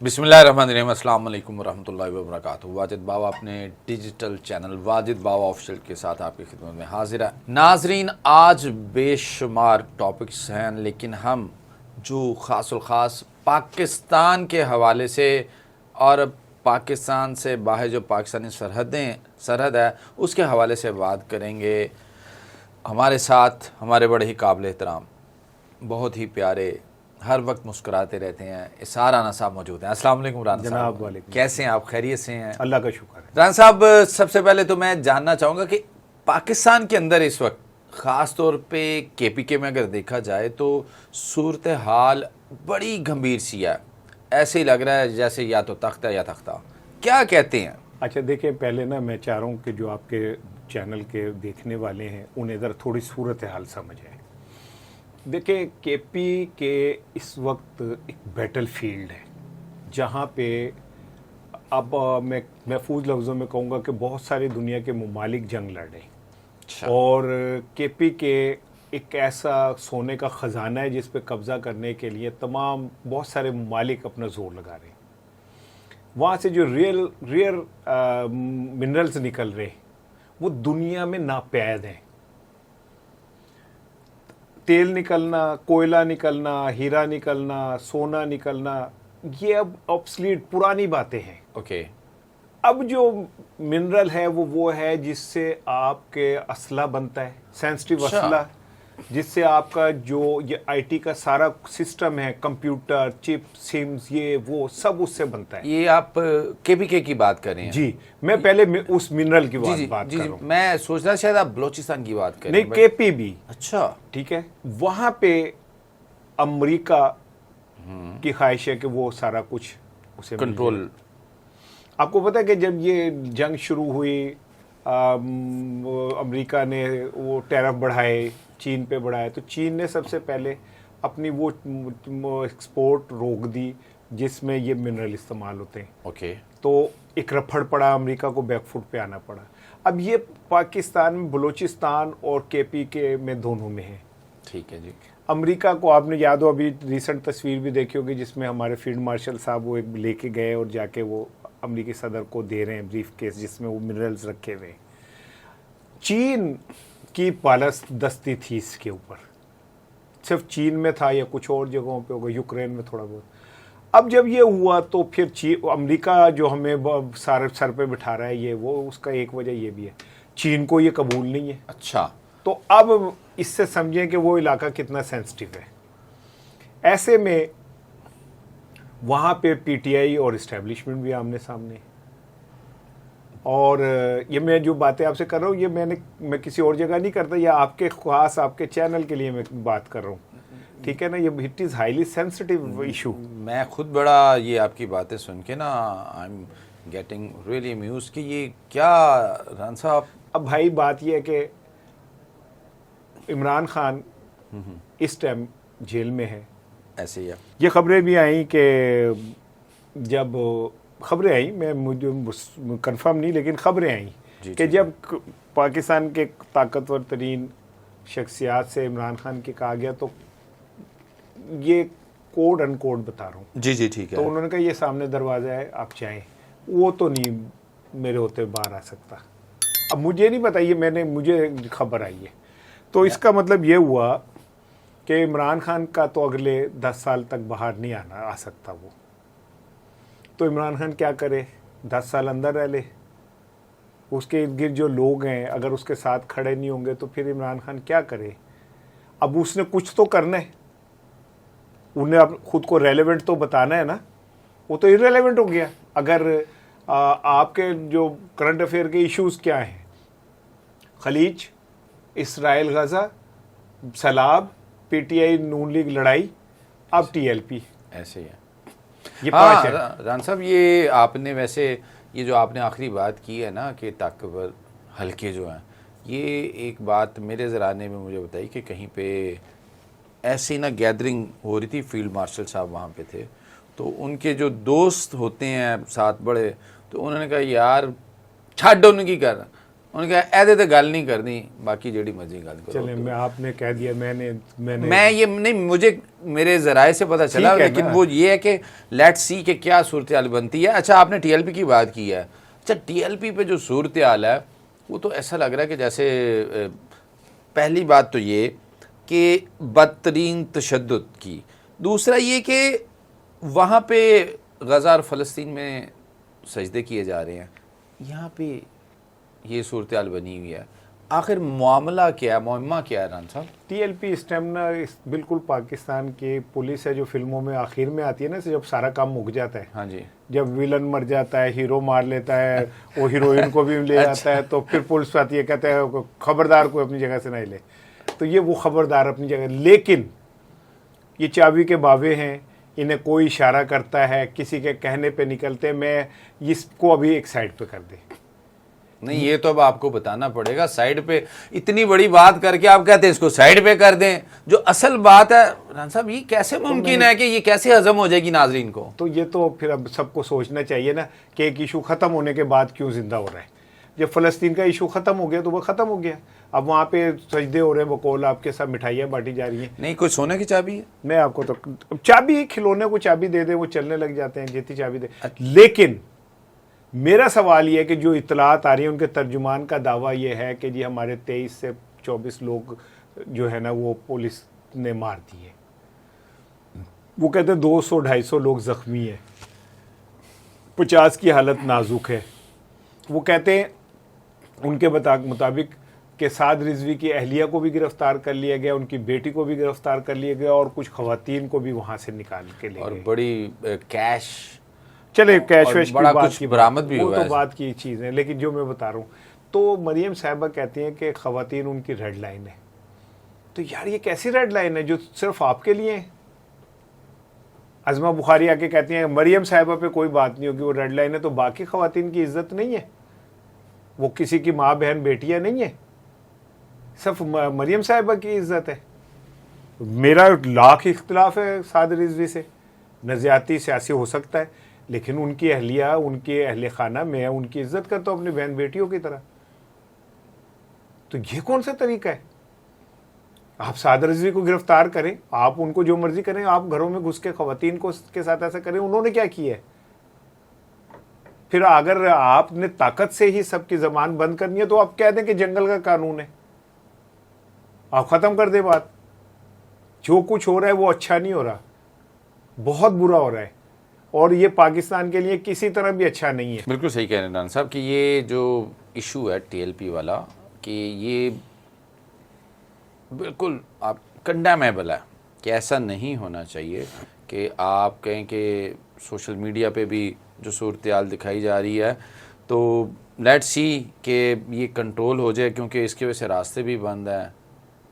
बिस्मिल्लाहिर्रहमानिर्रहीम, अस्सलाम वालेकुम वरहमतुल्लाहि वबरकातुहू। वाजिद बावा अपने डिजिटल चैनल वाजिद बावा ऑफिशियल के साथ आपकी खिदमत में हाजिर है। नाजरीन, आज बेशुमार टॉपिक्स हैं, लेकिन हम जो ख़ास पाकिस्तान के हवाले से और पाकिस्तान से बाहर जो पाकिस्तानी सरहद है उसके हवाले से बात करेंगे। हमारे साथ हमारे बड़े ही काबिल एहतराम, बहुत ही प्यारे, हर वक्त मुस्कुराते रहते हैं इसार राना साहब मौजूद हैं। अस्सलाम वालेकुम राना साहब, कैसे हैं आप? खैरियत से हैं? अल्लाह का शुक्र है। राना साहब, सबसे पहले तो मैं जानना चाहूँगा कि पाकिस्तान के अंदर इस वक्त ख़ास तौर पे केपीके में अगर देखा जाए तो सूरत हाल बड़ी गंभीर सी है। ऐसे ही लग रहा है जैसे या तो तख्ता या तख्ता। क्या कहते हैं? अच्छा देखिए, पहले ना मैं चाह रहा हूँ कि जो आपके चैनल के देखने वाले हैं उन्हें इधर थोड़ी सूरत हाल समझ आए। देखिए, केपी के इस वक्त एक बैटल फील्ड है जहाँ पे अब मैं महफूज लफ्ज़ों में कहूँगा कि बहुत सारी दुनिया के ममालिक जंग लड़ रहे हैं। अच्छा। और केपी के एक ऐसा सोने का ख़जाना है जिस पे कब्ज़ा करने के लिए तमाम बहुत सारे ममालिक अपना जोर लगा रहे हैं। वहाँ से जो रियर मिनरल्स निकल रहे हैं वो दुनिया में नापैद हैं। तेल निकलना, कोयला निकलना, हीरा निकलना, सोना निकलना, ये अब ऑब्सलीट पुरानी बातें हैं। ओके। अब जो मिनरल है वो है जिससे आपके असला बनता है, सेंसिटिव अच्छा। असला, जिससे आपका जो ये आईटी का सारा सिस्टम है, कंप्यूटर चिप, सिम्स, ये वो सब उससे बनता है। ये आप केपीके की बात कर रहे हैं? जी, मैं पहले उस मिनरल की जी बात कर रहा हूँ। मैं सोच रहा शायद आप बलोचिस्तान की बात कर रहे नहीं, हैं। केपी भी। अच्छा। ठीक है, वहां पे अमेरिका की ख्वाहिश है कि वो सारा कुछ उसे कंट्रोल। आपको पता है कि जब ये जंग शुरू हुई, अमेरिका ने वो टैरिफ बढ़ाए, चीन पे बढ़ाए, तो चीन ने सबसे पहले अपनी वो एक्सपोर्ट रोक दी जिसमें ये मिनरल इस्तेमाल होते हैं। ओके। तो एक रफड़ पड़ा, अमेरिका को बैकफुट पे आना पड़ा। अब ये पाकिस्तान में बलूचिस्तान और केपी के में दोनों में है। ठीक है जी। अमेरिका को आपने याद हो, अभी रिसेंट तस्वीर भी देखी होगी जिसमें हमारे फील्ड मार्शल साहब वो एक लेके गए और जाके वो अमेरिकी सदर को दे रहे हैं ब्रीफ केस जिसमें वो मिनरल्स रखे हुए। चीन की पालदस्ती थी इसके ऊपर, सिर्फ चीन में था या कुछ और जगहों पे होगा, यूक्रेन में थोड़ा बहुत। अब जब ये हुआ तो फिर अमेरिका जो हमें सारे सर पे बिठा रहा है ये वो, उसका एक वजह ये भी है, चीन को ये कबूल नहीं है। अच्छा। तो अब इससे समझें कि वो इलाका कितना सेंसिटिव है। ऐसे में वहाँ पे पीटीआई और इस्टेब्लिशमेंट भी आमने सामने। और ये मैं जो बातें आपसे कर रहा हूँ ये मैं किसी और जगह नहीं करता, या आपके खास आपके चैनल के लिए मैं बात कर रहा हूँ, ठीक है ना। ये it is highly sensitive issue. मैं खुद बड़ा ये आपकी बातें सुन के ना I am getting really amused कि ये क्या रान साहब। अब भाई बात ये है कि इमरान खान इस टाइम जेल में है। ऐसे ही है। ये खबरें भी आई कि जब खबरें आई, मैं मुझे कंफर्म नहीं, लेकिन खबरें आई कि जब पाकिस्तान के ताकतवर तरीन शख्सियात से इमरान खान के कहा गया, तो ये कोड अनकोड बता रहा हूँ। जी जी ठीक है। तो उन्होंने कहा ये सामने दरवाज़ा है, आप चाहें, वो तो नहीं मेरे होते बाहर आ सकता। अब मुझे नहीं पता, ये मुझे खबर आई है। तो इसका मतलब ये हुआ कि इमरान खान का तो अगले 10 साल तक बाहर नहीं आ सकता वो। तो इमरान खान क्या करे, 10 साल अंदर रह ले। उसके इर्द गिर्द जो लोग हैं अगर उसके साथ खड़े नहीं होंगे तो फिर इमरान खान क्या करे। अब उसने कुछ तो करना है, उन्हें अब खुद को रेलेवेंट तो बताना है ना। वो तो इरेलेवेंट हो गया। अगर आपके जो करंट अफेयर के इश्यूज क्या हैं, खलीज, इसराइल गजा, सलाब, पीटीआई नून लीग लड़ाई, अब टीएलपी, ऐसे ही है। ये 5 है। रान साहब, ये आपने वैसे ये जो आपने आखिरी बात की है ना कि ताकतवर हल्के जो हैं, ये एक बात मेरे ज़राने में मुझे बताई कि कहीं पे ऐसी ना गैदरिंग हो रही थी, फील्ड मार्शल साहब वहाँ पे थे, तो उनके जो दोस्त होते हैं साथ बड़े, तो उन्होंने कहा यार छाड़ उनकी कर, उन्होंने कहा ऐदे तो गल नहीं करनी, बाकी जेड़ी मर्जी गल करो। चले, मैं आपने कह दिया, मैंने मैं ये नहीं, मुझे मेरे जराए से पता चला, ठीक है लेकिन ना। वो ये है कि लेट्स सी कि क्या सूरत हाल बनती है। अच्छा, आपने टीएलपी की बात की है। अच्छा, टीएलपी पे जो सूरत हाल है वो तो ऐसा लग रहा है कि जैसे पहली बात तो ये कि बदतरीन तशद्दुद की, दूसरा ये कि वहाँ पे गज़ा और फ़लस्तीन में सजदे किए जा रहे हैं, यहाँ पे ये सूरत हाल बनी हुई है। आखिर मामला क्या है, मुअम्मा क्या है रान साहब? टीएलपी इस टाइम ना बिल्कुल पाकिस्तान की पुलिस है जो फिल्मों में आखिर में आती है ना, जब सारा काम मुक जाता है, हाँ जी, जब विलन मर जाता है, हीरो मार लेता है, वो हीरोइन को भी ले जाता है, तो फिर पुलिस आती है, कहते हैं खबरदार कोई अपनी जगह से नहीं ले। तो ये वो खबरदार अपनी जगह, लेकिन ये चाबी के बावे हैं, इन्हें कोई इशारा करता है, किसी के कहने पे निकलते, मैं इसको अभी एक साइड पे कर दे। नहीं, ये तो अब आपको बताना पड़ेगा। साइड पे इतनी बड़ी बात करके आप कहते हैं इसको साइड पे कर दें, जो असल बात है रान साहब, ये कैसे मुमकिन है कि ये कैसे हजम हो जाएगी नाजरीन को? तो ये तो फिर अब सबको सोचना चाहिए ना कि एक इशू खत्म होने के बाद क्यों जिंदा हो रहा है। जब फ़लस्तीन का इशू खत्म हो गया तो वो खत्म हो गया, अब वहाँ पे सजदे हो रहे हैं, बकौल आपके साथ मिठाइयाँ बांटी जा रही हैं। नहीं, कोई सोने की चाबी है? मैं आपको तो चाबी, खिलौने को चाबी दे दे, वो चलने लग जाते हैं, जितनी चाबी दे। लेकिन मेरा सवाल ये है कि जो इतलात आ रही है उनके तर्जुमान का दावा ये है कि जी हमारे 23 से 24 लोग जो है ना वो पुलिस ने मार दिए। वो कहते हैं 200-250 लोग जख्मी हैं, 50 की हालत नाजुक है। वो कहते हैं उनके मुताबिक कि साद रिजवी की अहलिया को भी गिरफ्तार कर लिया गया, उनकी बेटी को भी गिरफ्तार कर लिया गया, और कुछ खवातीन को भी वहाँ से निकाल के ले और गए। बड़ी कैश, चले कैश वैश बड़ा की बात कुछ की बरामद भी वो हुआ तो है। बात की चीज़ है, लेकिन जो मैं बता रहा हूँ, तो मरियम साहिबा कहती हैं कि खवातीन उनकी रेड लाइन है। तो यार ये कैसी रेड लाइन है जो सिर्फ आपके लिए है? अज़मा बुखारी आके कहती हैं मरियम साहिबा पे कोई बात नहीं होगी, वो रेड लाइन है, तो बाकी खवातीन की इज्जत नहीं है? वो किसी की माँ बहन बेटियां नहीं है, सिर्फ मरियम साहिबा की इज्जत है? मेरा लाख इख्तिलाफ है साद रिजवी से, नज़ियाती सियासी हो सकता है, लेकिन उनकी अहलिया, उनके अहले खाना, मैं उनकी इज्जत करता हूँ अपनी बहन बेटियों की तरह। तो ये कौन सा तरीका है? आप साद रिजवी को गिरफ्तार करें, आप उनको जो मर्जी करें, आप घरों में घुस के खवातीन को के साथ ऐसा करें, उन्होंने क्या किया है? फिर अगर आपने ताकत से ही सबकी जबान बंद करनी है तो आप कह दें कि जंगल का कानून है, आप खत्म कर दे बात। जो कुछ हो रहा है वो अच्छा नहीं हो रहा, बहुत बुरा हो रहा है, और ये पाकिस्तान के लिए किसी तरह भी अच्छा नहीं है। बिल्कुल सही कह रहे हैं रान साहब कि ये जो इशू है टीएलपी वाला, कि ये बिल्कुल आप कंडेमेबल है, कि ऐसा नहीं होना चाहिए कि आप कहें कि सोशल मीडिया पे भी जो सूरत हाल दिखाई जा रही है, तो लेट्स सी कि ये कंट्रोल हो जाए, क्योंकि इसकी वजह से रास्ते भी बंद हैं,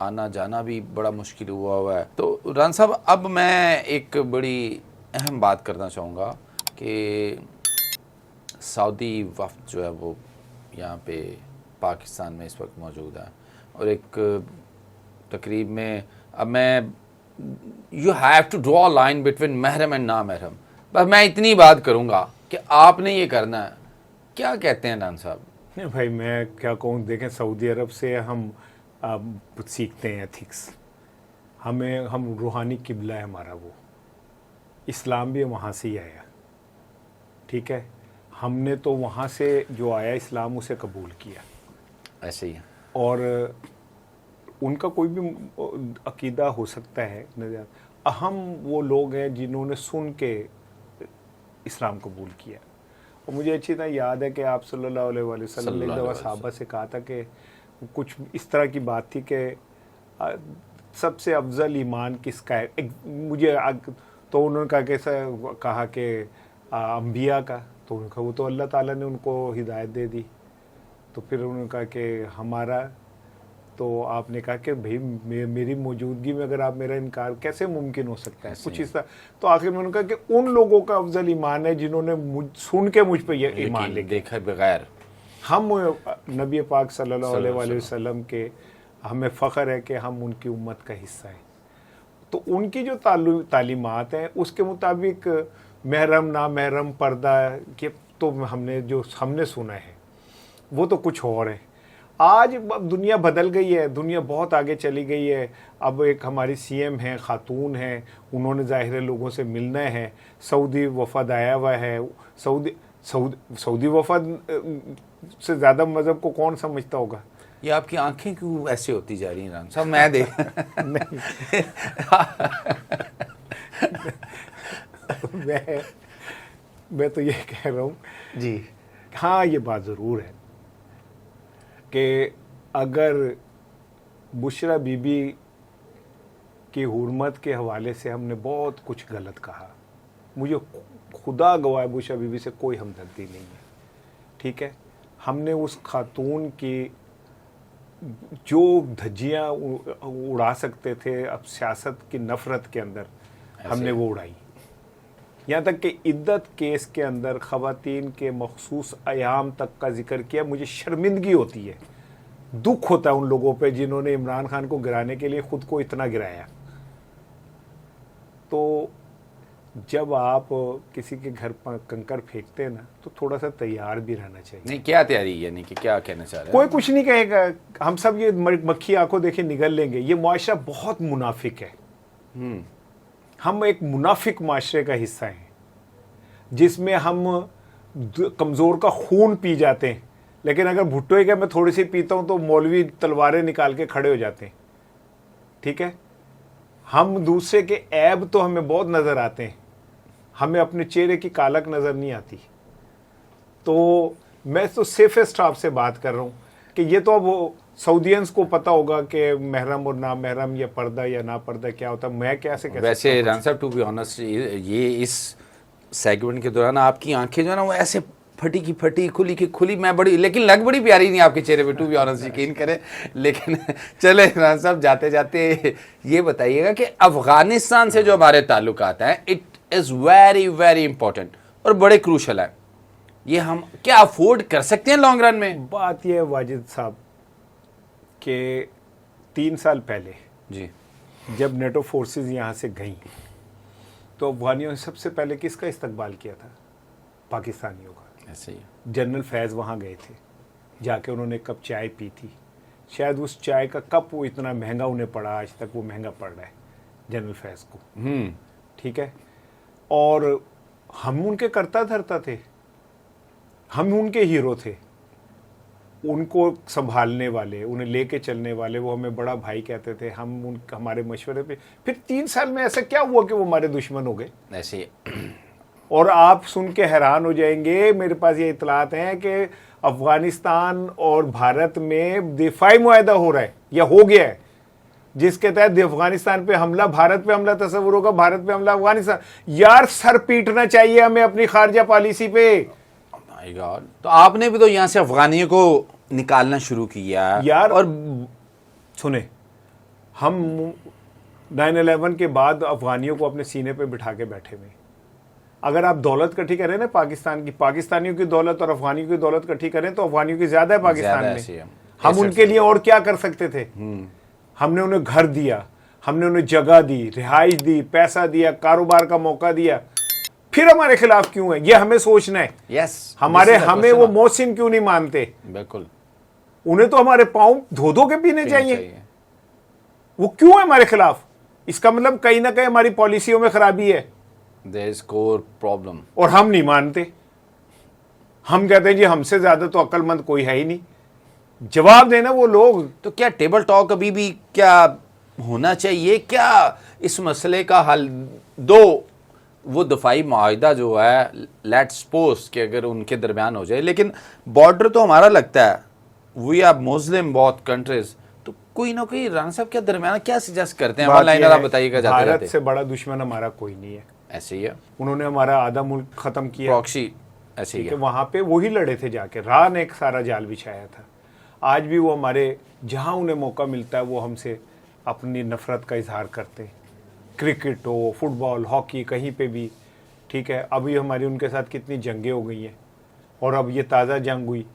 आना जाना भी बड़ा मुश्किल हुआ है। तो रान साहब, अब मैं एक बड़ी अहम बात करना चाहूँगा कि सऊदी वफ़द जो है वो यहाँ पे पाकिस्तान में इस वक्त मौजूद है, और एक तकरीब में, अब मैं you have to draw line between महरम एंड ना महरम, बस मैं इतनी बात करूँगा कि आपने ये करना है। क्या कहते हैं रान साहब? नहीं भाई, मैं क्या कहूँ, देखें सऊदी अरब से हम सीखते हैं एथिक्स, हम रूहानी किबला है हमारा, वो इस्लाम भी वहाँ से ही आया, ठीक है? हमने तो वहाँ से जो आया इस्लाम उसे कबूल किया, ऐसे ही है। और उनका कोई भी अकीदा हो सकता है, अहम वो लोग हैं जिन्होंने सुन के इस्लाम कबूल किया। और मुझे अच्छी तरह याद है कि आप सल्लल्लाहु अलैहि वसल्लम ने एक दफ़ा सहाबा से कहा था कि कुछ इस तरह की बात थी कि सबसे अफजल ईमान किसका है, तो उन्होंने कहा कि अम्बिया का, तो उनका वो तो अल्लाह ताला ने उनको हिदायत दे दी। तो फिर उन्होंने कहा कि हमारा, तो आपने कहा कि भाई मेरी मौजूदगी में अगर आप मेरा इनकार, कैसे मुमकिन हो सकता है, कुछ इस तरह। तो आखिर में उन्होंने कहा कि उन लोगों का अफजल ईमान है जिन्होंने सुन के मुझ पे ये ईमान ले देखा बगैर। हम नबी पाक सल्लल्लाहु अलैहि वसल्लम के, हमें फ़ख्र है कि हम उनकी उम्मत का हिस्सा है। तो उनकी जो तालीमात हैं उसके मुताबिक महरम ना महरम पर्दा के तो हमने सुना है वो तो कुछ और है। आज अब दुनिया बदल गई है, दुनिया बहुत आगे चली गई है। अब एक हमारी सीएम है, खातून है, उन्होंने ज़ाहिर है लोगों से मिलना है। सऊदी वफद आया हुआ है। सऊदी वफद से ज़्यादा मज़हब को कौन समझता होगा? ये आपकी आंखें क्यों ऐसे होती जा रही हैं राम साहब? मैं देख मैं तो ये कह रहा हूँ जी, हाँ ये बात ज़रूर है कि अगर बुशरा बीबी की हुर्मत के हवाले से हमने बहुत कुछ गलत कहा, मुझे खुदा गवाह बुशरा बीबी से कोई हमदर्दी नहीं है, ठीक है। हमने उस खातून की जो धज्जियाँ उड़ा सकते थे अब सियासत की नफ़रत के अंदर, हमने वो उड़ाई। यहाँ तक कि इद्दत केस के अंदर ख़वातीन के मखसूस अयाम तक का जिक्र किया। मुझे शर्मिंदगी होती है, दुख होता है उन लोगों पे जिन्होंने इमरान खान को गिराने के लिए ख़ुद को इतना गिराया। तो जब आप किसी के घर पर कंकर फेंकते हैं ना, तो थोड़ा सा तैयार भी रहना चाहिए। नहीं, क्या तैयारी है, नहीं कि क्या कहना चाह रहे हैं? कोई कुछ नहीं कहेगा, हम सब ये मक्खी आंखों देखे निगल लेंगे। ये मुआशरा बहुत मुनाफिक है। हम एक मुनाफिक माशरे का हिस्सा हैं जिसमें हम कमज़ोर का खून पी जाते हैं, लेकिन अगर भुट्टो का मैं थोड़ी सी पीता हूं तो मौलवी तलवारें निकाल के खड़े हो जाते हैं, ठीक है। हम दूसरे के ऐब तो हमें बहुत नज़र आते हैं, हमें अपने चेहरे की कालक नज़र नहीं आती। तो मैं तो सेफेस्ट आपसे बात कर रहा हूँ कि ये तो अब सऊदियंस को पता होगा कि महरम और ना महरम या पर्दा या ना पर्दा क्या होता है। मैं कैसे कह सकता हूं? वैसे रान साहब, टू बी ऑनेस्ट, ये इस सेगमेंट के दौरान आपकी आंखें जो है ना वो ऐसे फटी की फटी, खुली की खुली, मैं बड़ी, लेकिन लग बड़ी प्यारी नहीं आपके चेहरे पे, टू बी ऑनेस्ट, यकीन करें। लेकिन चले रान साहब, जाते जाते ये बताइएगा कि अफगानिस्तान से जो हमारे ताल्लुकात हैं, it is very very important और बड़े क्रूशल है। ये हम क्या अफोर्ड कर सकते हैं लॉन्ग रन में? बात यह है वाजिद साहब कि 3 साल पहले जी, जब नेटो फोर्सेस यहाँ से गईं तो अफगानियों ने सबसे पहले किसका इस्तकबाल किया था? पाकिस्तानियों का। ऐसे ही जनरल फैज़ वहाँ गए थे, जाके उन्होंने कप चाय पी थी। शायद उस चाय का कप वो इतना महंगा उन्हें पड़ा, आज तक वो महंगा पड़ रहा है जनरल फैज़ को, ठीक है। और हम उनके करता धरता थे, हम उनके हीरो थे, उनको संभालने वाले, उन्हें लेके चलने वाले, वो हमें बड़ा भाई कहते थे। हम हमारे मशवरे पे फिर 3 साल में ऐसा क्या हुआ कि वो हमारे दुश्मन हो गए? ऐसे ही। और आप सुन के हैरान हो जाएंगे, मेरे पास ये इतलात हैं कि अफगानिस्तान और भारत में दिफाई मुआहदा हो रहा है या हो गया है, जिसके तहत अफगानिस्तान पे हमला, भारत पे हमला तस्वुर होगा, भारत पे हमला अफगानिस्तान। यार सर पीटना चाहिए हमें अपनी खारजा पॉलिसी पे। माय गॉड, तो आपने भी तो यहाँ से अफगानियों को निकालना शुरू किया यार। और सुने, हम 9/11 के बाद अफगानियों को अपने सीने पे बिठा के बैठे हुए। अगर आप दौलत इकट्ठी करें ना पाकिस्तान की, पाकिस्तानियों की दौलत और अफगानियों की दौलत इकट्ठी करें तो अफगानियों की ज्यादा है पाकिस्तान में। हम उनके लिए और क्या कर सकते थे? हमने उन्हें घर दिया, हमने उन्हें जगह दी, रिहाइश दी, पैसा दिया, कारोबार का मौका दिया, फिर हमारे खिलाफ क्यों है? ये हमें सोचना है। यस, हमें वो मोहसिन क्यों नहीं मानते? बिल्कुल, उन्हें तो हमारे पाँव धो धो के पीने चाहिए। वो क्यों है हमारे खिलाफ? इसका मतलब कहीं ना कहीं हमारी पॉलिसियों में खराबी है। There is core problem. और हम नहीं मानते, हम कहते हैं जी हमसे ज्यादा तो अक्लमंद कोई है ही नहीं। जवाब देना वो लोग। तो क्या टेबल टॉक अभी भी क्या होना चाहिए? क्या इस मसले का हल, दो वो दफाई मुआहिदा जो है, लेट्स सपोज कि अगर उनके दरमियान हो जाए, लेकिन बॉर्डर तो हमारा लगता है, वी आर मुस्लिम बहुत कंट्रीज, तो कोई ना कोई राना साहब क्या दरमियान क्या सजेस्ट करते हैं? वन लाइनर आप बताइएगा जाते भारत से बड़ा दुश्मन हमारा कोई नहीं है। ऐसे ही है, उन्होंने हमारा आधा मुल्क खत्म किया, प्रॉक्सी ऐसे ही है। वहां पे वही लड़े थे जाके, राह ने एक सारा जाल बिछाया था। आज भी वो हमारे, जहां उन्हें मौका मिलता है वो हमसे अपनी नफरत का इजहार करते हैं, क्रिकेट हो, फुटबॉल, हॉकी, कहीं पे भी, ठीक है। अभी हमारी उनके साथ कितनी जंगें हो गई हैं और अब ये ताज़ा जंग हुई,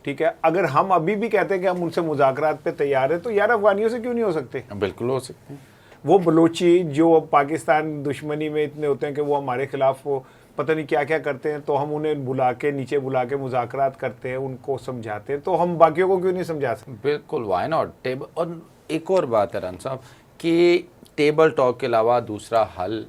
ठीक है। अगर हम अभी भी कहते हैं कि हम उनसे मुज़ाकरात पे तैयार हैं, तो यार अफगानियों से क्यों नहीं हो सकते? बिल्कुल हो सकते हैं। वो बलोची जो पाकिस्तान दुश्मनी में इतने होते हैं कि वो हमारे खिलाफ वो पता नहीं क्या क्या करते हैं, तो हम उन्हें बुला के नीचे बुला के मुज़ाकरात करते हैं, उनको समझाते हैं, तो हम बाकियों को क्यों नहीं समझा सकते? बिल्कुल, वाई नॉट। टेबल, और एक और बात है राना साहब कि टेबल टॉक के अलावा दूसरा हल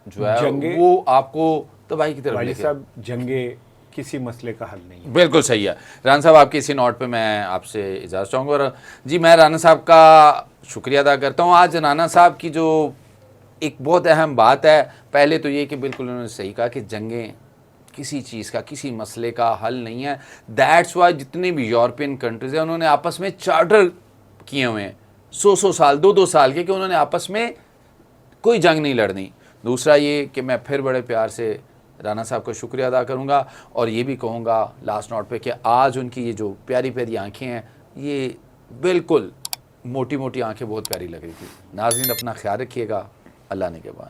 जो है वो आपको तबाही की तरफ वालिद लेके, साहब, जंगे किसी मसले का हल नहीं है। बिल्कुल सही है। राना साहब, आपकी इसी नोट पे मैं आपसे इजाज़त चाहूँगा। और जी, मैं राना साहब का शुक्रिया अदा करता हूँ। आज राना साहब की जो एक बहुत अहम बात है, पहले तो ये कि बिल्कुल उन्होंने सही कहा कि जंगें किसी चीज़ का, किसी मसले का हल नहीं है। दैट्स वाई जितने भी यूरोपियन कंट्रीज़ हैं उन्होंने आपस में चार्टर किए हुए हैं 100 साल, 2 साल के, कि उन्होंने आपस में कोई जंग नहीं लड़नी। दूसरा ये कि मैं फिर बड़े प्यार से राना साहब का शुक्रिया अदा करूँगा और ये भी कहूँगा लास्ट नोट पे कि आज उनकी ये जो प्यारी प्यारी आँखें हैं, ये बिल्कुल मोटी मोटी आँखें बहुत प्यारी लग रही थी। नाज़रीन, अपना ख्याल रखिएगा। अल्लाह ने के बाद।